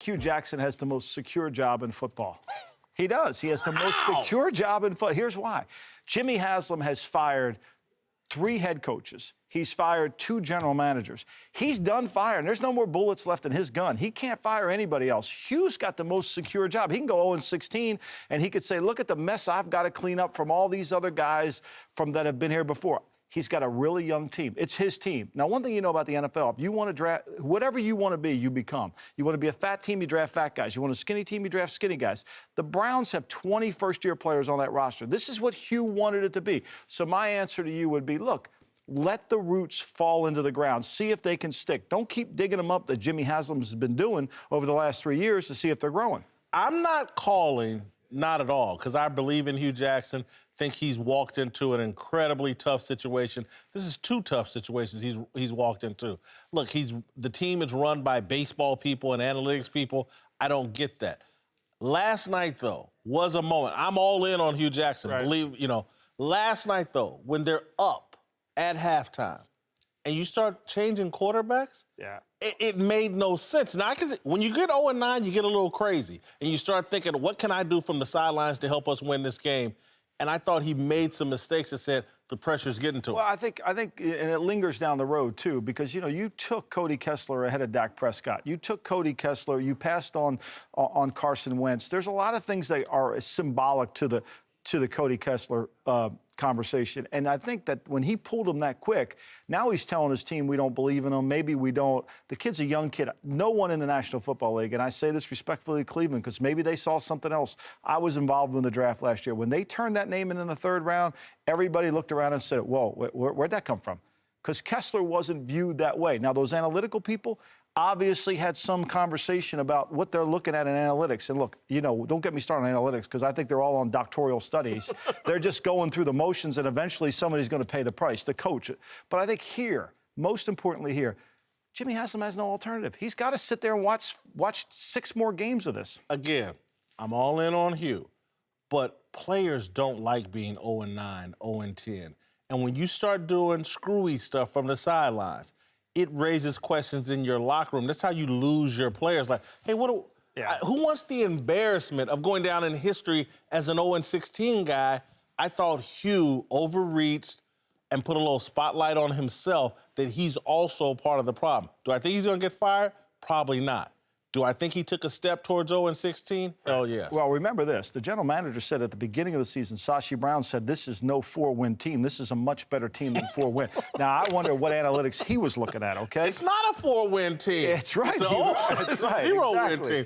Hue Jackson has the most secure job in football. He does. He has the most secure job in football. Here's why. Jimmy Haslam has fired 3 head coaches. He's fired 2 general managers. He's done firing. There's no more bullets left in his gun. He can't fire anybody else. Hue's got the most secure job. He can go 0-16, and he could say, look at the mess I've got to clean up from all these other guys that have been here before. He's got a really young team. It's his team. Now, one thing you know about the NFL, if you want to draft, whatever you want to be, you become. You want to be a fat team, you draft fat guys. You want a skinny team, you draft skinny guys. The Browns have 20 first-year players on that roster. This is what Hue wanted it to be. So my answer to you would be, look, let the roots fall into the ground. See if they can stick. Don't keep digging them up that Jimmy Haslam has been doing over the last 3 years to see if they're growing. I'm not calling, not at all, because I believe in Hue Jackson. Think he's walked into an incredibly tough situation. This is 2 tough situations he's walked into. Look, the team is run by baseball people and analytics people. I don't get that. Last night, though, was a moment. I'm all in on Hue Jackson. Right. Last night, though, when they're up at halftime and you start changing quarterbacks, it made no sense. Now, when you get 0-9, you get a little crazy, and you start thinking, what can I do from the sidelines to help us win this game? And I thought he made some mistakes that said the pressure's getting to him. Well, I think, and it lingers down the road, too, because, you took Cody Kessler ahead of Dak Prescott. You took Cody Kessler. You passed on Carson Wentz. There's a lot of things that are symbolic to the Cody Kessler conversation. And I think that when he pulled him that quick, now he's telling his team we don't believe in him. Maybe we don't. The kid's a young kid. No one in the National Football League, and I say this respectfully to Cleveland because maybe they saw something else. I was involved in the draft last year. When they turned that name in the 3rd round, everybody looked around and said, whoa, where'd that come from? Because Kessler wasn't viewed that way. Now, those analytical people obviously had some conversation about what they're looking at in analytics. And look, don't get me started on analytics because I think they're all on doctoral studies. They're just going through the motions, and eventually somebody's going to pay the price, the coach. But I think here, most importantly here, Jimmy Haslam has no alternative. He's got to sit there and watch 6 more games of this. Again, I'm all in on Hue, but players don't like being 0-9, 0-10. And when you start doing screwy stuff from the sidelines, it raises questions in your locker room. That's how you lose your players. Like, hey, who wants the embarrassment of going down in history as an 0-16 guy? I thought Hue overreached and put a little spotlight on himself that he's also part of the problem. Do I think he's going to get fired? Probably not. Do I think he took a step towards 0-16? Hell yes. Well, remember this. The general manager said at the beginning of the season, Sashi Brown said, this is no 4-win team. This is a much better team than 4-win. Now, I wonder what analytics he was looking at, okay? It's not a 4-win team. It's right. It's a 0-win team.